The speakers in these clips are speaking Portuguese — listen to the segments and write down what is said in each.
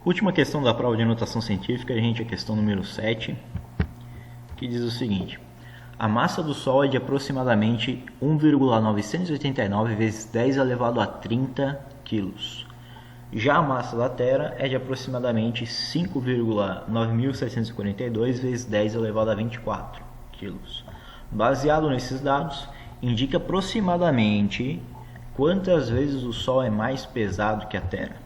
Última questão da prova de notação científica, gente, a questão número 7, que diz o seguinte: a massa do Sol é de aproximadamente 1,989 vezes 10 elevado a 30 kg. Já a massa da Terra é de aproximadamente 5,9742 vezes 10 elevado a 24 kg. Baseado nesses dados, indica aproximadamente quantas vezes o Sol é mais pesado que a Terra.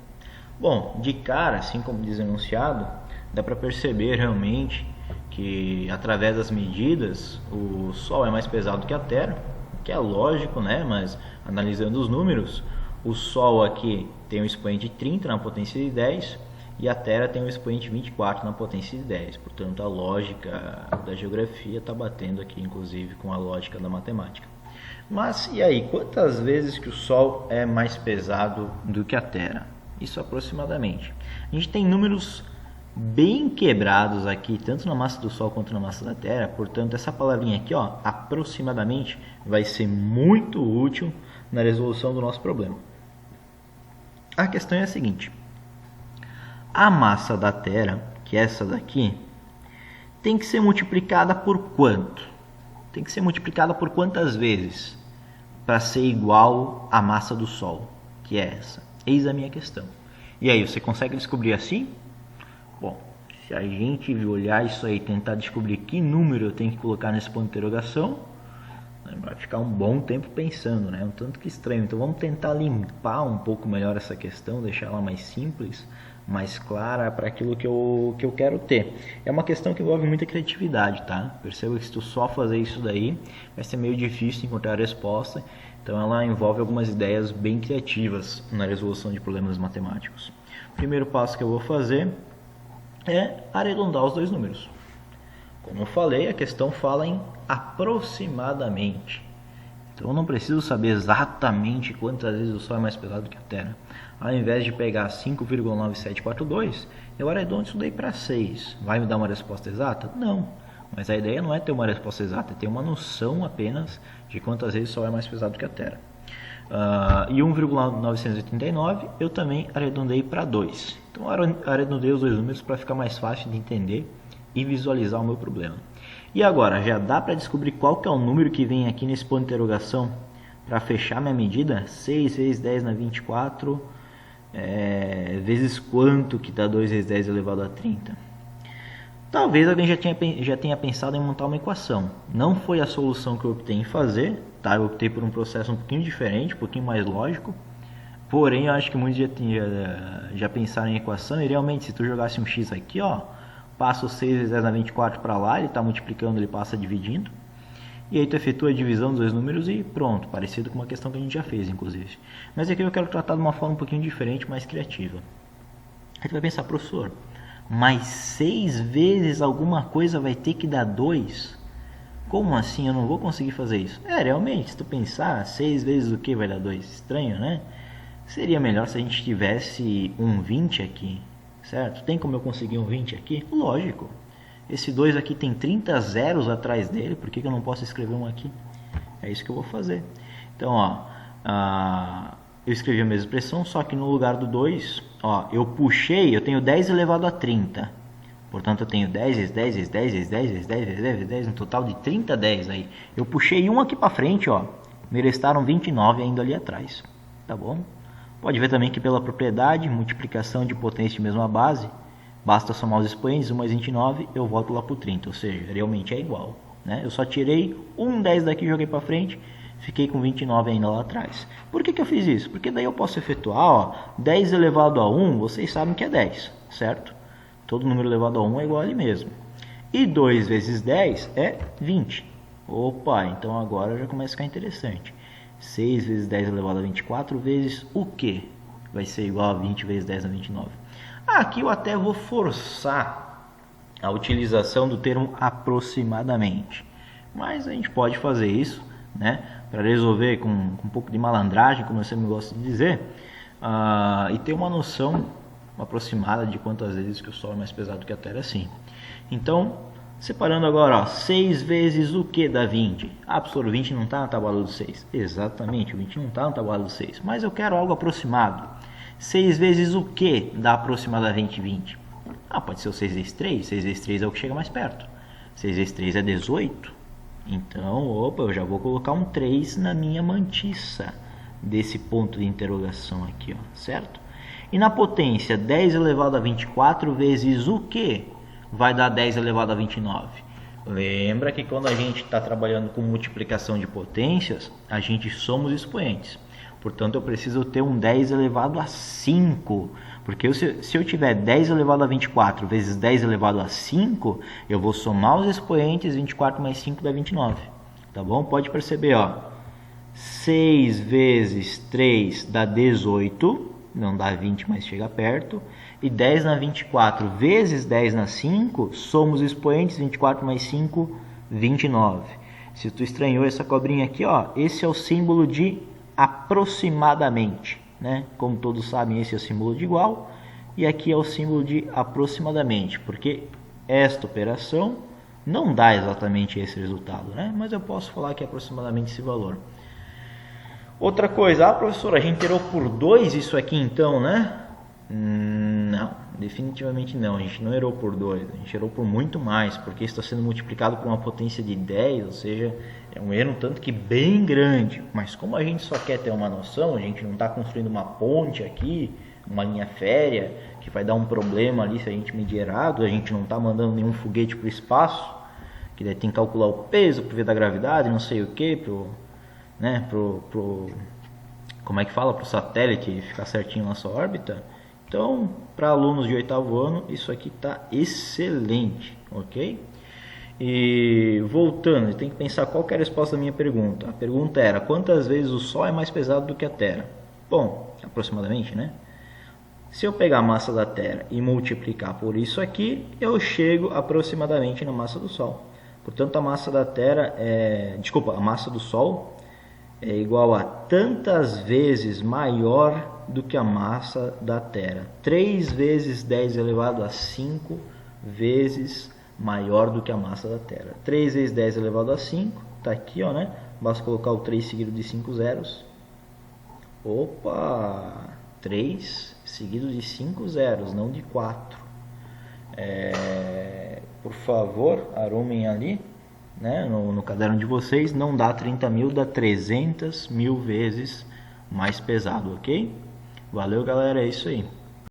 Bom, de cara, assim como diz o enunciado, dá para perceber realmente que através das medidas o Sol é mais pesado que a Terra, que é lógico, né? Mas analisando os números, o Sol aqui tem um expoente 30 na potência de 10 e a Terra tem um expoente 24 na potência de 10. Portanto, a lógica da geografia está batendo aqui, inclusive, com a lógica da matemática. Mas e aí, quantas vezes que o Sol é mais pesado do que a Terra? Isso aproximadamente. A gente tem números bem quebrados aqui, tanto na massa do Sol quanto na massa da Terra. Portanto, essa palavrinha aqui, ó, aproximadamente, vai ser muito útil na resolução do nosso problema. A questão é a seguinte: a massa da Terra, que é essa daqui, tem que ser multiplicada por quanto? Tem que ser multiplicada por quantas vezes para ser igual à massa do Sol, que é essa? Eis a minha questão. E aí, você consegue descobrir assim? Bom, se a gente olhar isso aí e tentar descobrir que número eu tenho que colocar nesse ponto de interrogação, vai ficar um bom tempo pensando, né? Um tanto que estranho. Então vamos tentar limpar um pouco melhor essa questão, deixar ela mais simples, mais clara para aquilo que eu quero ter. É uma questão que envolve muita criatividade, tá? Perceba que se tu só fazer isso daí, vai ser meio difícil encontrar a resposta. Então ela envolve algumas ideias bem criativas na resolução de problemas matemáticos. O primeiro passo que eu vou fazer é arredondar os dois números. Como eu falei, a questão fala em aproximadamente. Então eu não preciso saber exatamente quantas vezes o Sol é mais pesado que a Terra. Ao invés de pegar 5,9742, eu arredondo isso daí para 6. Vai me dar uma resposta exata? Não. Mas a ideia não é ter uma resposta exata, é ter uma noção apenas de quantas vezes o Sol é mais pesado que a Terra. E 1,989 eu também arredondei para 2. Então arredondei os dois números para ficar mais fácil de entender e visualizar o meu problema. E agora, já dá para descobrir qual que é o número que vem aqui nesse ponto de interrogação para fechar minha medida? 6 vezes 10 na 24, vezes quanto que dá 2 vezes 10 elevado a 30? Talvez alguém já tenha pensado em montar uma equação. Não foi a solução que eu optei em fazer, tá? Eu optei por um processo um pouquinho diferente, um pouquinho mais lógico. Porém, eu acho que muitos já pensaram em equação. E realmente, se tu jogasse um x aqui, ó, passa o 6 vezes 10 na 24 para lá, ele está multiplicando, ele passa dividindo. E aí tu efetua a divisão dos dois números e pronto, parecido com uma questão que a gente já fez, inclusive. Mas aqui eu quero tratar de uma forma um pouquinho diferente, mais criativa. Aí tu vai pensar, professor, mas 6 vezes alguma coisa vai ter que dar 2? Como assim? Eu não vou conseguir fazer isso. Realmente, se tu pensar, 6 vezes o que vai dar 2? Estranho, né? Seria melhor se a gente tivesse um 20 aqui, certo? Tem como eu conseguir um 20 aqui? Lógico. Esse 2 aqui tem 30 zeros atrás dele, por que eu não posso escrever um aqui? É isso que eu vou fazer. Então, ó, eu escrevi a mesma expressão, só que no lugar do 2, ó, eu puxei, eu tenho 10 elevado a 30. Portanto, eu tenho 10 vezes 10 vezes 10 vezes 10 vezes 10 vezes 10 vezes 10, um total de 30 10 aí. Eu puxei um aqui para frente, ó, me restaram 29 ainda ali atrás, tá bom? Pode ver também que pela propriedade, multiplicação de potência de mesma base, basta somar os expoentes, 1 mais 29, eu volto lá para o 30, ou seja, realmente é igual, né? Eu só tirei um 10 daqui e joguei para frente, fiquei com 29 ainda lá atrás. Por que eu fiz isso? Porque daí eu posso efetuar, ó, 10 elevado a 1, vocês sabem que é 10, certo? Todo número elevado a 1 é igual a ele mesmo. E 2 vezes 10 é 20. Opa, então agora já começa a ficar interessante. 6 vezes 10 elevado a 24 vezes o que? Vai ser igual a 20 vezes 10 a 29. Aqui eu até vou forçar a utilização do termo aproximadamente. Mas a gente pode fazer isso, né, para resolver com um pouco de malandragem, como eu sempre gosto de dizer, e ter uma noção aproximada de quantas vezes que o Sol é mais pesado que a Terra, sim. Então, separando agora, ó, 6 vezes o que dá 20? Professor, o 20 não está na tabela do 6. Exatamente, o 20 não está na tabela do 6, mas eu quero algo aproximado. 6 vezes o que dá aproximadamente 20? Ah, pode ser o 6 vezes 3. 6 vezes 3 é o que chega mais perto. 6 vezes 3 é 18. Então, opa, eu já vou colocar um 3 na minha mantiça desse ponto de interrogação aqui, ó, certo? E na potência, 10 elevado a 24 vezes o que vai dar 10 elevado a 29? Lembra que quando a gente está trabalhando com multiplicação de potências, a gente soma os expoentes. Portanto, eu preciso ter um 10 elevado a 5. Porque se eu tiver 10 elevado a 24 vezes 10 elevado a 5, eu vou somar os expoentes, 24 mais 5 dá 29. Tá bom? Pode perceber, ó. 6 vezes 3 dá 18. Não dá 20, mas chega perto. E 10 na 24 vezes 10 na 5, somos expoentes, 24 mais 5, 29. Se tu estranhou essa cobrinha aqui, ó, esse é o símbolo de aproximadamente, né? Como todos sabem, esse é o símbolo de igual, e aqui é o símbolo de aproximadamente, porque esta operação não dá exatamente esse resultado, né? Mas eu posso falar que é aproximadamente esse valor. Outra coisa, professor, a gente inteirou por 2 isso aqui então, né? Não, definitivamente não, a gente não errou por 2, a gente errou por muito mais, porque está sendo multiplicado por uma potência de 10, ou seja, é um erro tanto que bem grande, mas como a gente só quer ter uma noção, a gente não está construindo uma ponte aqui, uma linha férrea, que vai dar um problema ali se a gente medir errado, a gente não está mandando nenhum foguete para o espaço, que daí tem que calcular o peso para ver da gravidade, não sei o que, como é que fala, para o satélite ficar certinho na sua órbita. Então, para alunos de 8º ano, isso aqui está excelente, ok? E voltando, tem que pensar qual que era a resposta da minha pergunta. A pergunta era, quantas vezes o Sol é mais pesado do que a Terra? Bom, aproximadamente, né? Se eu pegar a massa da Terra e multiplicar por isso aqui, eu chego aproximadamente na massa do Sol. Portanto, a massa da Terra a massa do Sol é igual a tantas vezes maior do que a massa da Terra. 3 vezes 10 elevado a 5 vezes maior do que a massa da Terra. 3 vezes 10 elevado a 5, tá aqui, ó, né? Basta colocar o 3 seguido de 5 zeros. Opa! 3 seguido de 5 zeros, não de 4. Por favor, arrumem ali, né, no caderno de vocês, não dá 30.000, dá 300.000 vezes mais pesado, ok? Valeu, galera, é isso aí.